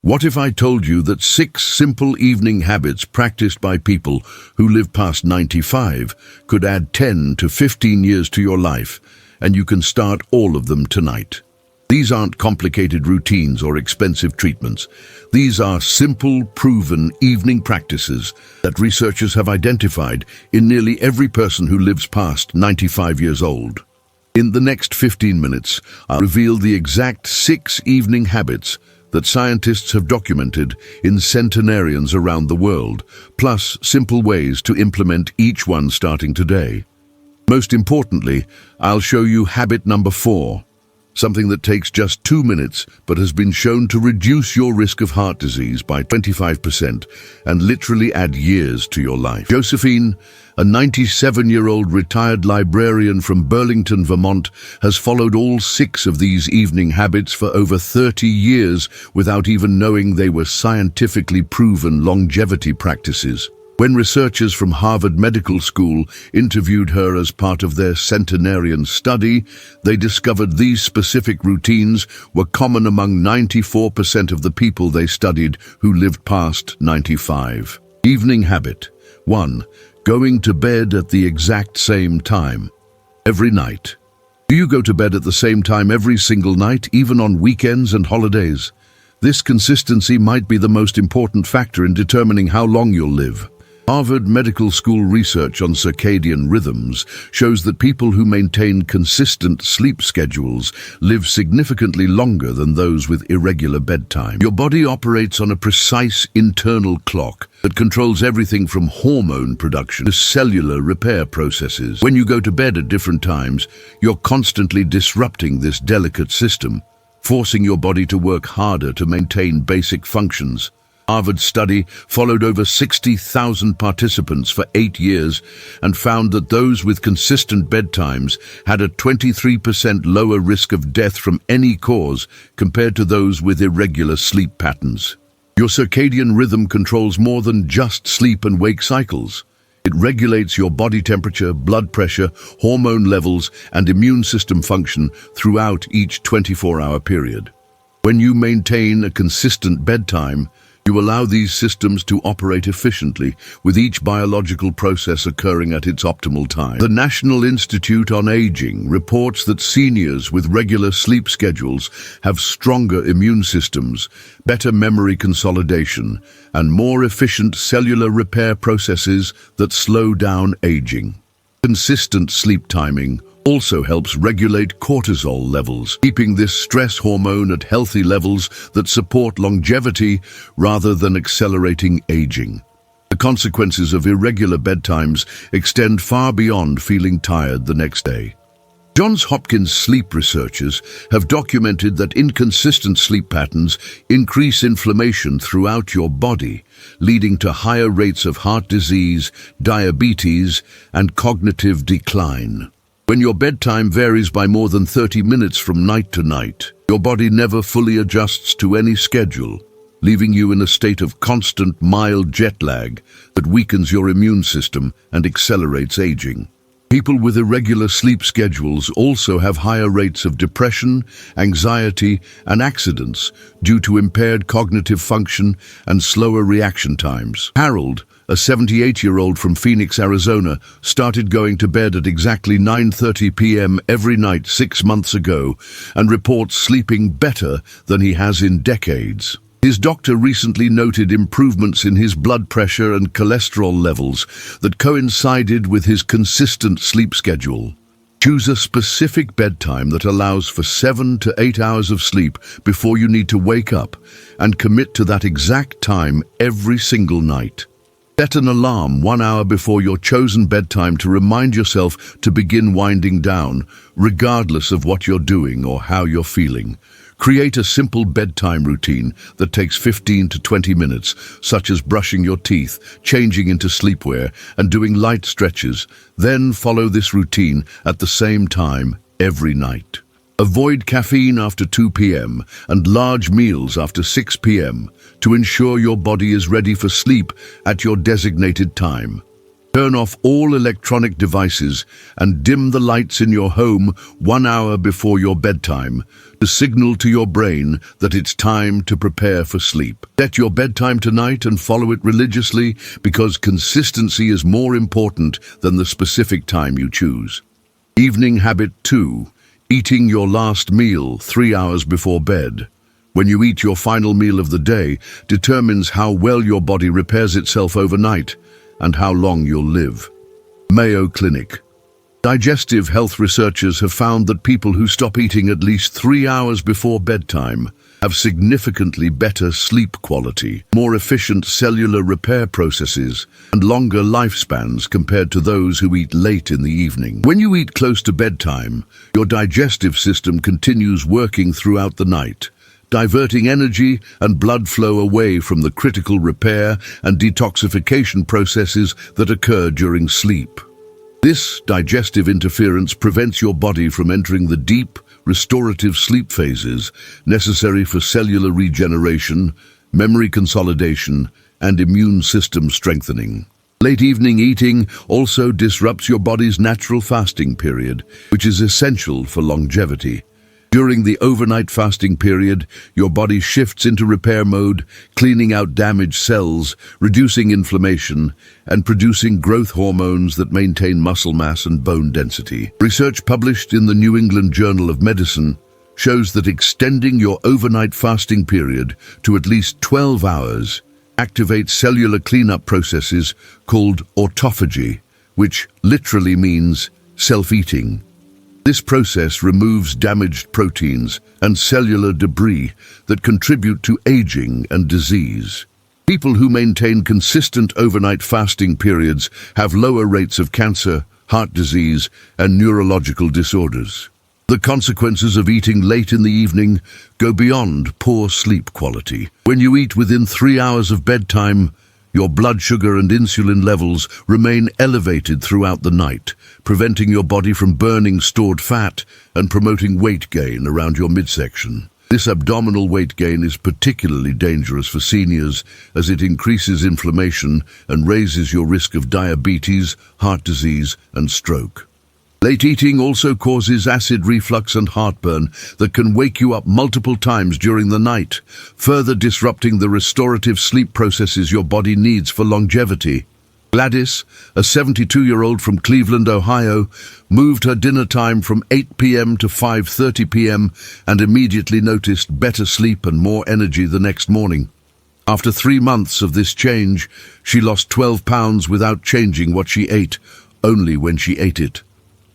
What if I told you that 6 simple evening habits practiced by people who live past 95 could add 10 to 15 years to your life, and you can start all of them tonight? These aren't complicated routines or expensive treatments. These are simple, proven evening practices that researchers have identified in nearly every person who lives past 95 years old. In the next 15 minutes, I'll reveal the exact 6 evening habits that scientists have documented in centenarians around the world, plus simple ways to implement each one starting today. Most importantly, I'll show you habit number 4, something that takes just 2 minutes but has been shown to reduce your risk of heart disease by 25% and literally add years to your life. Josephine, a 97-year-old retired librarian from Burlington, Vermont, has followed all 6 of these evening habits for over 30 years without even knowing they were scientifically proven longevity practices. When researchers from Harvard Medical School interviewed her as part of their centenarian study, they discovered these specific routines were common among 94% of the people they studied who lived past 95. Evening habit 1. Going to bed at the exact same time. Every night. Do you go to bed at the same time every single night, even on weekends and holidays? This consistency might be the most important factor in determining how long you'll live. Harvard Medical School research on circadian rhythms shows that people who maintain consistent sleep schedules live significantly longer than those with irregular bedtime. Your body operates on a precise internal clock that controls everything from hormone production to cellular repair processes. When you go to bed at different times, you're constantly disrupting this delicate system, forcing your body to work harder to maintain basic functions. Harvard's study followed over 60,000 participants for 8 years and found that those with consistent bedtimes had a 23% lower risk of death from any cause compared to those with irregular sleep patterns. Your circadian rhythm controls more than just sleep and wake cycles. It regulates your body temperature, blood pressure, hormone levels, and immune system function throughout each 24-hour period. When you maintain a consistent bedtime, you allow these systems to operate efficiently, with each biological process occurring at its optimal time. The National Institute on Aging reports that seniors with regular sleep schedules have stronger immune systems, better memory consolidation, and more efficient cellular repair processes that slow down aging. Consistent sleep timing also helps regulate cortisol levels, keeping this stress hormone at healthy levels that support longevity rather than accelerating aging. The consequences of irregular bedtimes extend far beyond feeling tired the next day. Johns Hopkins sleep researchers have documented that inconsistent sleep patterns increase inflammation throughout your body, leading to higher rates of heart disease, diabetes, and cognitive decline. When your bedtime varies by more than 30 minutes from night to night, your body never fully adjusts to any schedule, leaving you in a state of constant mild jet lag that weakens your immune system and accelerates aging. People with irregular sleep schedules also have higher rates of depression, anxiety, and accidents due to impaired cognitive function and slower reaction times. Harold, a 78-year-old from Phoenix, Arizona, started going to bed at exactly 9:30 p.m. every night 6 months ago and reports sleeping better than he has in decades. His doctor recently noted improvements in his blood pressure and cholesterol levels that coincided with his consistent sleep schedule. Choose a specific bedtime that allows for 7 to 8 hours of sleep before you need to wake up, and commit to that exact time every single night. Set an alarm 1 hour before your chosen bedtime to remind yourself to begin winding down, regardless of what you're doing or how you're feeling. Create a simple bedtime routine that takes 15 to 20 minutes, such as brushing your teeth, changing into sleepwear, and doing light stretches. Then follow this routine at the same time every night. Avoid caffeine after 2 p.m. and large meals after 6 p.m. to ensure your body is ready for sleep at your designated time. Turn off all electronic devices and dim the lights in your home 1 hour before your bedtime to signal to your brain that it's time to prepare for sleep. Set your bedtime tonight and follow it religiously, because consistency is more important than the specific time you choose. Evening habit 2. Eating your last meal 3 hours before bed. When you eat your final meal of the day determines how well your body repairs itself overnight and how long you'll live. Mayo Clinic. Digestive health researchers have found that people who stop eating at least 3 hours before bedtime have significantly better sleep quality, more efficient cellular repair processes, and longer lifespans compared to those who eat late in the evening. When you eat close to bedtime, your digestive system continues working throughout the night, diverting energy and blood flow away from the critical repair and detoxification processes that occur during sleep. This digestive interference prevents your body from entering the deep, restorative sleep phases necessary for cellular regeneration, memory consolidation, and immune system strengthening. Late evening eating also disrupts your body's natural fasting period, which is essential for longevity. During the overnight fasting period, your body shifts into repair mode, cleaning out damaged cells, reducing inflammation, and producing growth hormones that maintain muscle mass and bone density. Research published in the New England Journal of Medicine shows that extending your overnight fasting period to at least 12 hours activates cellular cleanup processes called autophagy, which literally means self-eating. This process removes damaged proteins and cellular debris that contribute to aging and disease. People who maintain consistent overnight fasting periods have lower rates of cancer, heart disease, and neurological disorders. The consequences of eating late in the evening go beyond poor sleep quality. When you eat within 3 hours of bedtime, your blood sugar and insulin levels remain elevated throughout the night, preventing your body from burning stored fat and promoting weight gain around your midsection. This abdominal weight gain is particularly dangerous for seniors, as it increases inflammation and raises your risk of diabetes, heart disease, and stroke. Late eating also causes acid reflux and heartburn that can wake you up multiple times during the night, further disrupting the restorative sleep processes your body needs for longevity. Gladys, a 72-year-old from Cleveland, Ohio, moved her dinner time from 8 p.m. to 5:30 p.m. and immediately noticed better sleep and more energy the next morning. After 3 months of this change, she lost 12 pounds without changing what she ate, only when she ate it.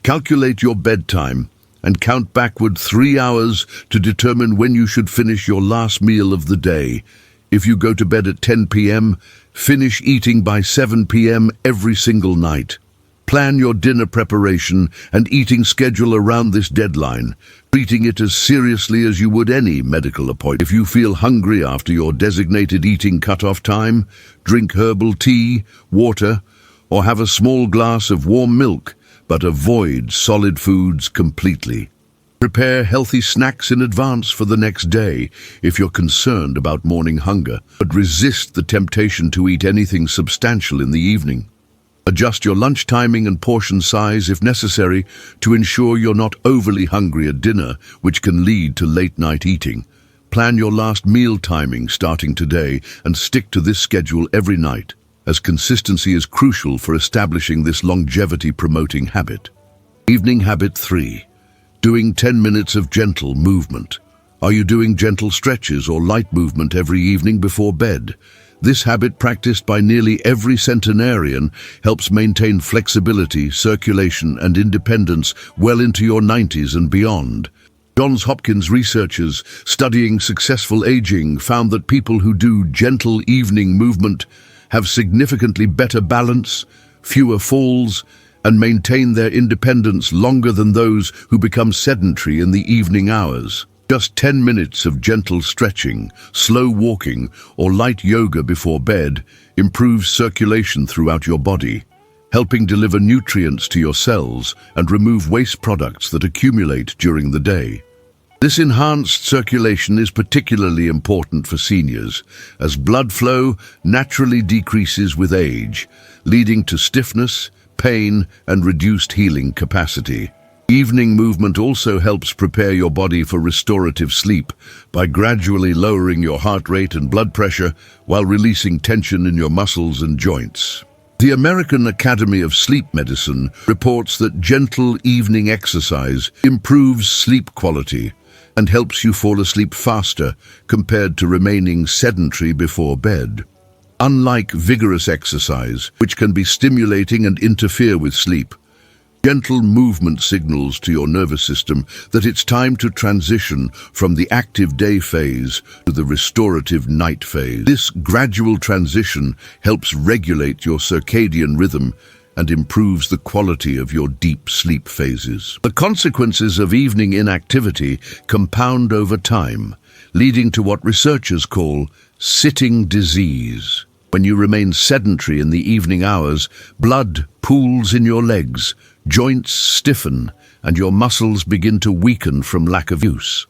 Calculate your bedtime and count backward 3 hours to determine when you should finish your last meal of the day. If you go to bed at 10 p.m., finish eating by 7 p.m. every single night. Plan your dinner preparation and eating schedule around this deadline, treating it as seriously as you would any medical appointment. If you feel hungry after your designated eating cutoff time, drink herbal tea, water, or have a small glass of warm milk, but avoid solid foods completely. Prepare healthy snacks in advance for the next day if you're concerned about morning hunger, but resist the temptation to eat anything substantial in the evening. Adjust your lunch timing and portion size if necessary to ensure you're not overly hungry at dinner, which can lead to late-night eating. Plan your last meal timing starting today and stick to this schedule every night, as consistency is crucial for establishing this longevity-promoting habit. Evening habit 3. Doing 10 minutes of gentle movement. Are you doing gentle stretches or light movement every evening before bed? This habit, practiced by nearly every centenarian, helps maintain flexibility, circulation, and independence well into your 90s and beyond. Johns Hopkins researchers studying successful aging found that people who do gentle evening movement have significantly better balance, fewer falls, and maintain their independence longer than those who become sedentary in the evening hours. Just 10 minutes of gentle stretching, slow walking, or light yoga before bed improves circulation throughout your body, helping deliver nutrients to your cells and remove waste products that accumulate during the day. This enhanced circulation is particularly important for seniors, as blood flow naturally decreases with age, leading to stiffness, pain, and reduced healing capacity. Evening movement also helps prepare your body for restorative sleep by gradually lowering your heart rate and blood pressure while releasing tension in your muscles and joints. The American Academy of Sleep Medicine reports that gentle evening exercise improves sleep quality and helps you fall asleep faster compared to remaining sedentary before bed. Unlike vigorous exercise, which can be stimulating and interfere with sleep, gentle movement signals to your nervous system that it's time to transition from the active day phase to the restorative night phase. This gradual transition helps regulate your circadian rhythm and improves the quality of your deep sleep phases. The consequences of evening inactivity compound over time, leading to what researchers call sitting disease. When you remain sedentary in the evening hours, blood pools in your legs, joints stiffen, and your muscles begin to weaken from lack of use.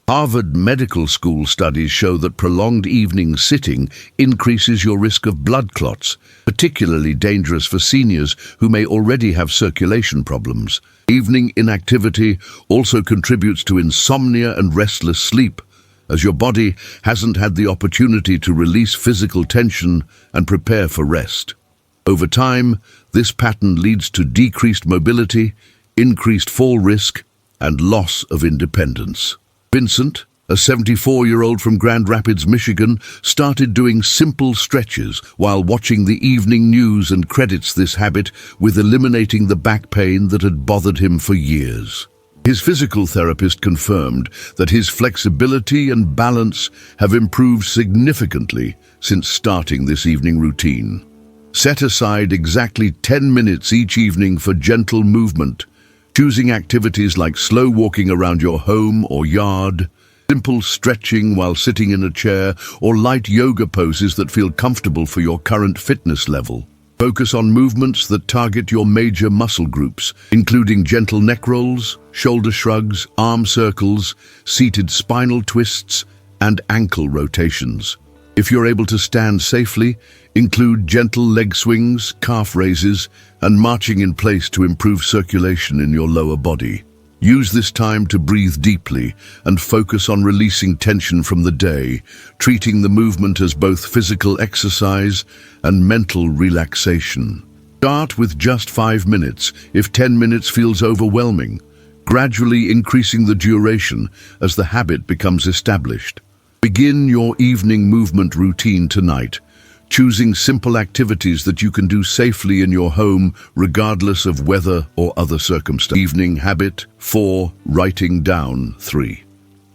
Harvard Medical School studies show that prolonged evening sitting increases your risk of blood clots, particularly dangerous for seniors who may already have circulation problems. Evening inactivity also contributes to insomnia and restless sleep, as your body hasn't had the opportunity to release physical tension and prepare for rest. Over time, this pattern leads to decreased mobility, increased fall risk, and loss of independence. Vincent, a 74-year-old from Grand Rapids, Michigan, started doing simple stretches while watching the evening news and credits this habit with eliminating the back pain that had bothered him for years. His physical therapist confirmed that his flexibility and balance have improved significantly since starting this evening routine. Set aside exactly 10 minutes each evening for gentle movement, choosing activities like slow walking around your home or yard, simple stretching while sitting in a chair, or light yoga poses that feel comfortable for your current fitness level. Focus on movements that target your major muscle groups, including gentle neck rolls, shoulder shrugs, arm circles, seated spinal twists, and ankle rotations. If you're able to stand safely, include gentle leg swings, calf raises, and marching in place to improve circulation in your lower body. Use this time to breathe deeply and focus on releasing tension from the day, treating the movement as both physical exercise and mental relaxation. Start with just 5 minutes if 10 minutes feels overwhelming, gradually increasing the duration as the habit becomes established. Begin your evening movement routine tonight, choosing simple activities that you can do safely in your home regardless of weather or other circumstances. Evening habit 4. Writing down 3.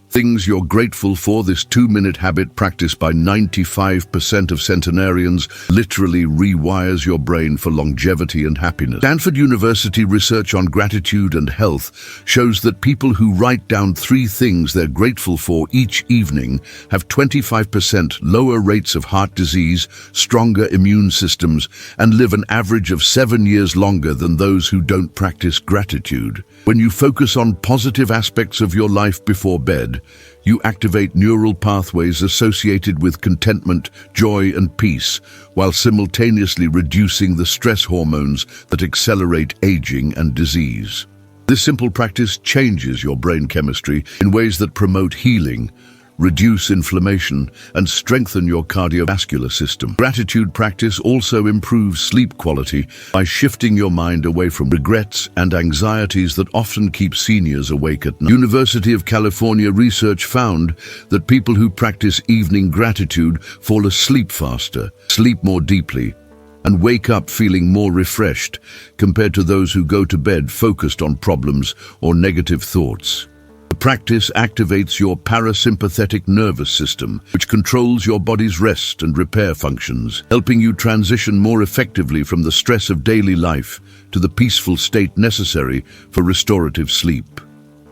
Things you're grateful for. This 2-minute habit practiced by 95% of centenarians literally rewires your brain for longevity and happiness. Stanford University research on gratitude and health shows that people who write down 3 things they're grateful for each evening have 25% lower rates of heart disease, stronger immune systems, and live an average of 7 years longer than those who don't practice gratitude. When you focus on positive aspects of your life before bed, you activate neural pathways associated with contentment, joy, and peace, while simultaneously reducing the stress hormones that accelerate aging and disease. This simple practice changes your brain chemistry in ways that promote healing, reduce inflammation, and strengthen your cardiovascular system. Gratitude practice also improves sleep quality by shifting your mind away from regrets and anxieties that often keep seniors awake at night. University of California research found that people who practice evening gratitude fall asleep faster, sleep more deeply, and wake up feeling more refreshed compared to those who go to bed focused on problems or negative thoughts. The practice activates your parasympathetic nervous system, which controls your body's rest and repair functions, helping you transition more effectively from the stress of daily life to the peaceful state necessary for restorative sleep.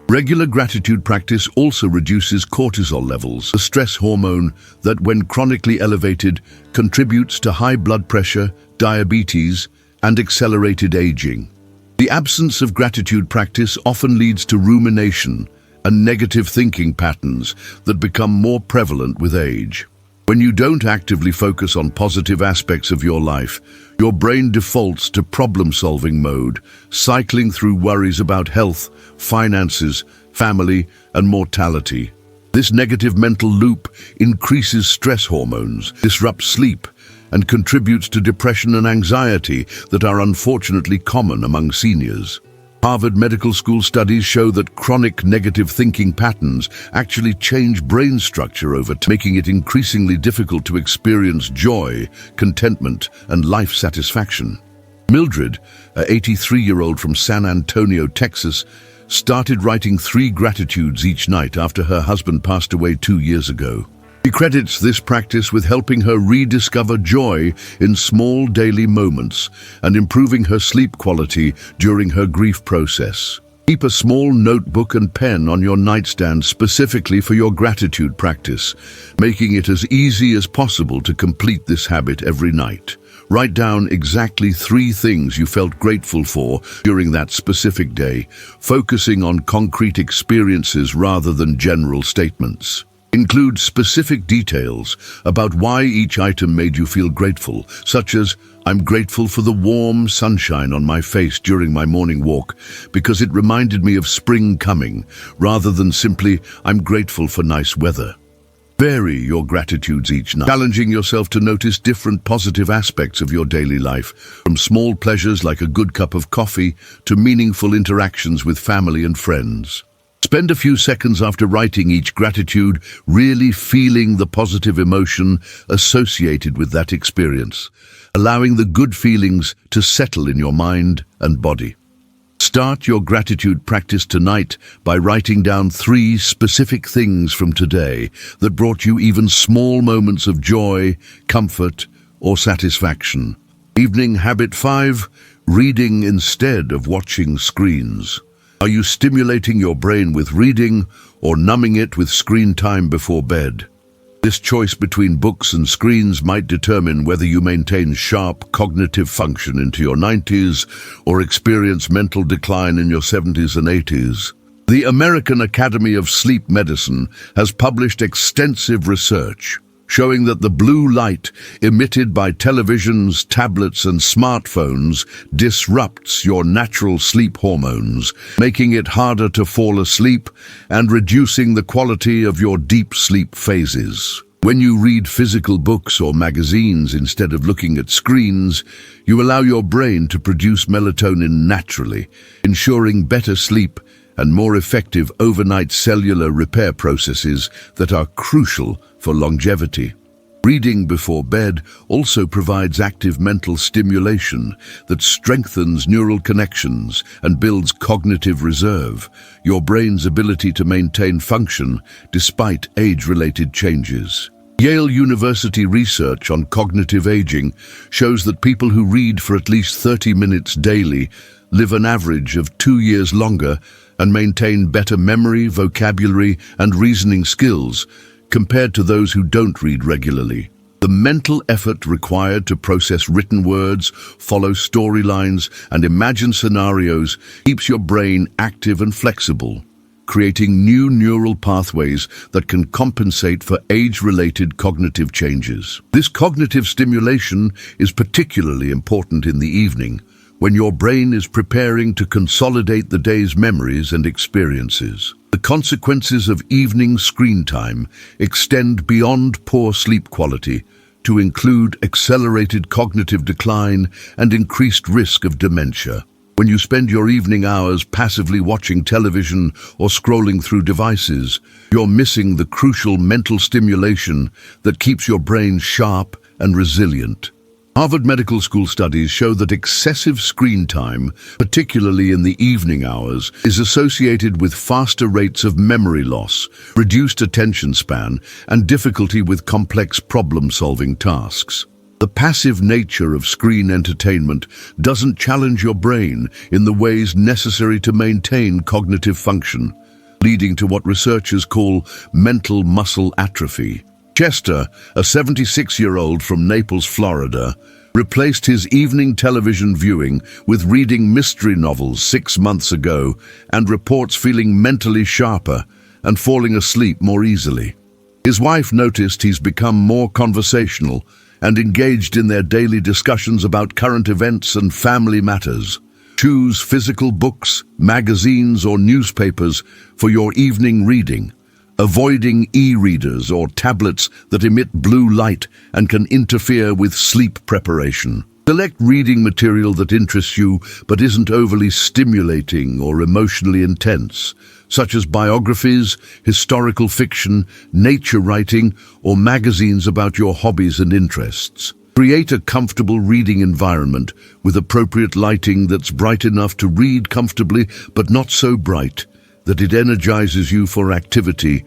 Regular gratitude practice also reduces cortisol levels, the stress hormone that, when chronically elevated, contributes to high blood pressure, diabetes, and accelerated aging. The absence of gratitude practice often leads to rumination, and negative thinking patterns that become more prevalent with age. When you don't actively focus on positive aspects of your life, your brain defaults to problem-solving mode, cycling through worries about health, finances, family, and mortality. This negative mental loop increases stress hormones, disrupts sleep, and contributes to depression and anxiety that are unfortunately common among seniors. Harvard Medical School studies show that chronic negative thinking patterns actually change brain structure over time, making it increasingly difficult to experience joy, contentment, and life satisfaction. Mildred, an 83-year-old from San Antonio, Texas, started writing 3 gratitudes each night after her husband passed away 2 years ago. She credits this practice with helping her rediscover joy in small daily moments and improving her sleep quality during her grief process. Keep a small notebook and pen on your nightstand specifically for your gratitude practice, making it as easy as possible to complete this habit every night. Write down exactly 3 things you felt grateful for during that specific day, focusing on concrete experiences rather than general statements. Include specific details about why each item made you feel grateful, such as, "I'm grateful for the warm sunshine on my face during my morning walk because it reminded me of spring coming," rather than simply, "I'm grateful for nice weather." Vary your gratitudes each night, challenging yourself to notice different positive aspects of your daily life, from small pleasures like a good cup of coffee to meaningful interactions with family and friends. Spend a few seconds after writing each gratitude really feeling the positive emotion associated with that experience, allowing the good feelings to settle in your mind and body. Start your gratitude practice tonight by writing down 3 specific things from today that brought you even small moments of joy, comfort, or satisfaction. Evening habit 5, reading instead of watching screens. Are you stimulating your brain with reading or numbing it with screen time before bed? This choice between books and screens might determine whether you maintain sharp cognitive function into your 90s or experience mental decline in your 70s and 80s. The American Academy of Sleep Medicine has published extensive research showing that the blue light emitted by televisions, tablets, and smartphones disrupts your natural sleep hormones, making it harder to fall asleep and reducing the quality of your deep sleep phases. When you read physical books or magazines instead of looking at screens, you allow your brain to produce melatonin naturally, ensuring better sleep and more effective overnight cellular repair processes that are crucial for longevity. Reading before bed also provides active mental stimulation that strengthens neural connections and builds cognitive reserve, your brain's ability to maintain function despite age-related changes. Yale University research on cognitive aging shows that people who read for at least 30 minutes daily live an average of 2 years longer and maintain better memory, vocabulary, and reasoning skills compared to those who don't read regularly. The mental effort required to process written words, follow storylines, and imagine scenarios keeps your brain active and flexible, creating new neural pathways that can compensate for age-related cognitive changes. This cognitive stimulation is particularly important in the evening, when your brain is preparing to consolidate the day's memories and experiences. The consequences of evening screen time extend beyond poor sleep quality to include accelerated cognitive decline and increased risk of dementia. When you spend your evening hours passively watching television or scrolling through devices, you're missing the crucial mental stimulation that keeps your brain sharp and resilient. Harvard Medical School studies show that excessive screen time, particularly in the evening hours, is associated with faster rates of memory loss, reduced attention span, and difficulty with complex problem-solving tasks. The passive nature of screen entertainment doesn't challenge your brain in the ways necessary to maintain cognitive function, leading to what researchers call mental muscle atrophy. Chester, a 76-year-old from Naples, Florida, replaced his evening television viewing with reading mystery novels 6 months ago and reports feeling mentally sharper and falling asleep more easily. His wife noticed he's become more conversational and engaged in their daily discussions about current events and family matters. Choose physical books, magazines, or newspapers for your evening reading, avoiding e-readers or tablets that emit blue light and can interfere with sleep preparation. Select reading material that interests you but isn't overly stimulating or emotionally intense, such as biographies, historical fiction, nature writing, or magazines about your hobbies and interests. Create a comfortable reading environment with appropriate lighting that's bright enough to read comfortably but not so bright that it energizes you for activity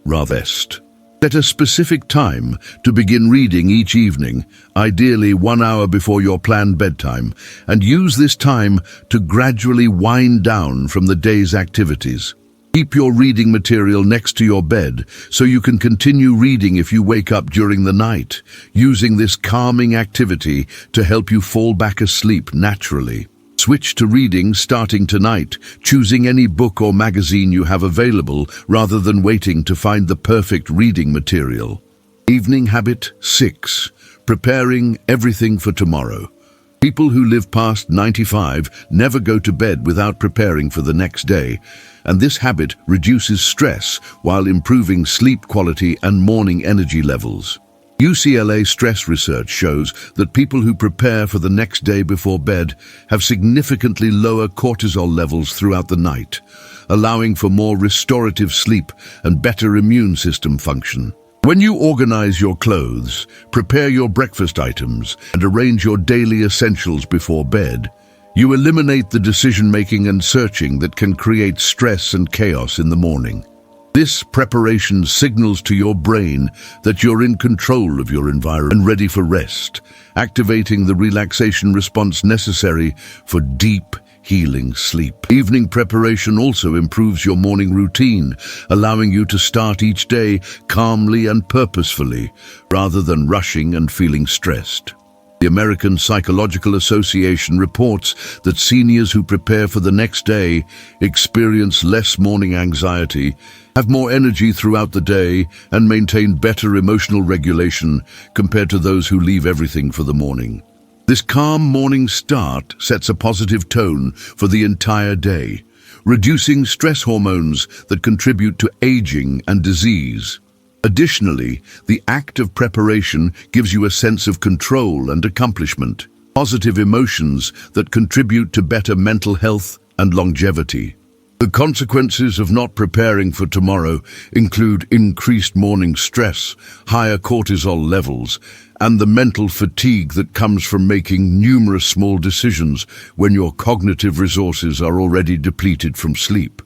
rather than rest. Set a specific time to begin reading each evening, ideally 1 hour before your planned bedtime, and use this time to gradually wind down from the day's activities. Keep your reading material next to your bed so you can continue reading if you wake up during the night, using this calming activity to help you fall back asleep naturally. Switch to reading starting tonight, choosing any book or magazine you have available rather than waiting to find the perfect reading material. Evening habit 6. Preparing everything for tomorrow. People who live past 95 never go to bed without preparing for the next day, and this habit reduces stress while improving sleep quality and morning energy levels. UCLA stress research shows that people who prepare for the next day before bed have significantly lower cortisol levels throughout the night, allowing for more restorative sleep and better immune system function. When you organize your clothes, prepare your breakfast items, and arrange your daily essentials before bed, you eliminate the decision-making and searching that can create stress and chaos in the morning. This preparation signals to your brain that you're in control of your environment and ready for rest, activating the relaxation response necessary for deep, healing sleep. Evening preparation also improves your morning routine, allowing you to start each day calmly and purposefully, rather than rushing and feeling stressed. The American Psychological Association reports that seniors who prepare for the next day experience less morning anxiety, have more energy throughout the day, and maintain better emotional regulation compared to those who leave everything for the morning. This calm morning start sets a positive tone for the entire day, reducing stress hormones that contribute to aging and disease. Additionally, the act of preparation gives you a sense of control and accomplishment, positive emotions that contribute to better mental health and longevity. The consequences of not preparing for tomorrow include increased morning stress, higher cortisol levels, and the mental fatigue that comes from making numerous small decisions when your cognitive resources are already depleted from sleep.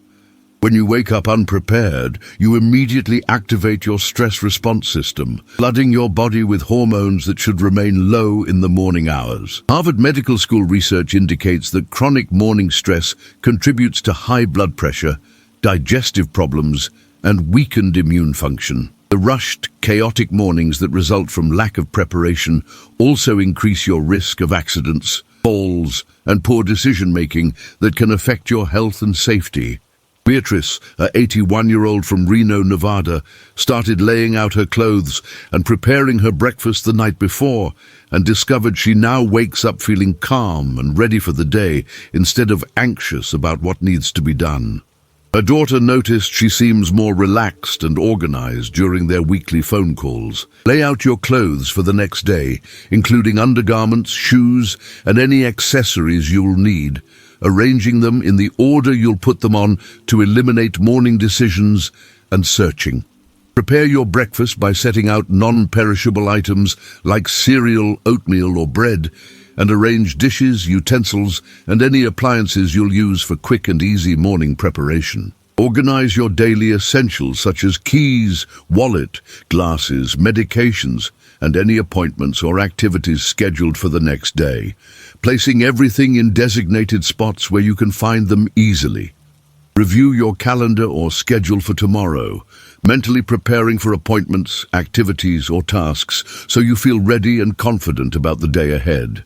When you wake up unprepared, you immediately activate your stress response system, flooding your body with hormones that should remain low in the morning hours. Harvard Medical School research indicates that chronic morning stress contributes to high blood pressure, digestive problems, and weakened immune function. The rushed, chaotic mornings that result from lack of preparation also increase your risk of accidents, falls, and poor decision-making that can affect your health and safety. Beatrice, an 81-year-old from Reno, Nevada, started laying out her clothes and preparing her breakfast the night before, and discovered she now wakes up feeling calm and ready for the day instead of anxious about what needs to be done. Her daughter noticed she seems more relaxed and organized during their weekly phone calls. Lay out your clothes for the next day, including undergarments, shoes, and any accessories you'll need, arranging them in the order you'll put them on to eliminate morning decisions and searching. Prepare your breakfast by setting out non-perishable items like cereal, oatmeal, or bread, and arrange dishes, utensils, and any appliances you'll use for quick and easy morning preparation. Organize your daily essentials such as keys, wallet, glasses, medications, and any appointments or activities scheduled for the next day, placing everything in designated spots where you can find them easily. Review your calendar or schedule for tomorrow, mentally preparing for appointments, activities, or tasks so you feel ready and confident about the day ahead.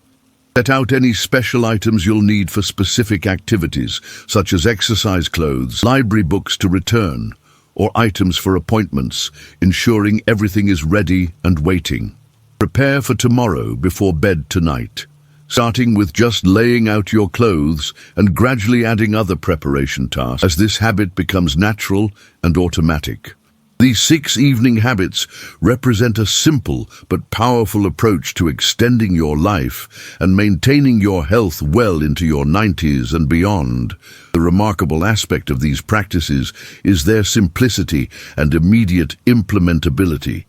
Set out any special items you'll need for specific activities, such as exercise clothes, library books to return, or items for appointments, ensuring everything is ready and waiting. Prepare for tomorrow before bed tonight, starting with just laying out your clothes and gradually adding other preparation tasks as this habit becomes natural and automatic. These 6 evening habits represent a simple but powerful approach to extending your life and maintaining your health well into your 90s and beyond. The remarkable aspect of these practices is their simplicity and immediate implementability.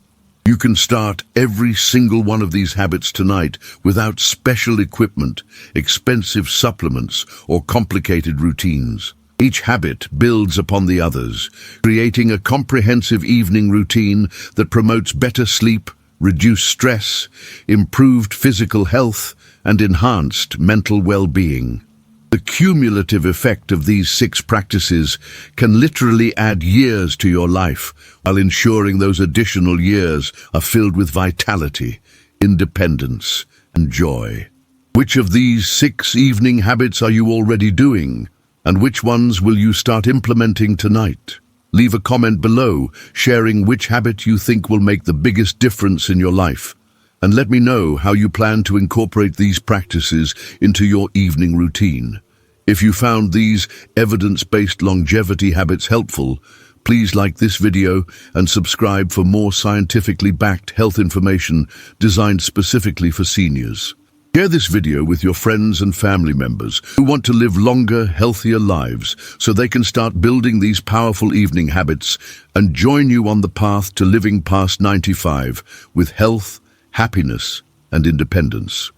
You can start every single one of these habits tonight without special equipment, expensive supplements, or complicated routines. Each habit builds upon the others, creating a comprehensive evening routine that promotes better sleep, reduced stress, improved physical health, and enhanced mental well-being. The cumulative effect of these 6 practices can literally add years to your life, while ensuring those additional years are filled with vitality, independence, and joy. Which of these 6 evening habits are you already doing? And which ones will you start implementing tonight? Leave a comment below, sharing which habit you think will make the biggest difference in your life. And let me know how you plan to incorporate these practices into your evening routine. If you found these evidence-based longevity habits helpful, please like this video and subscribe for more scientifically backed health information designed specifically for seniors. Share this video with your friends and family members who want to live longer, healthier lives so they can start building these powerful evening habits and join you on the path to living past 95 with health, happiness, and independence.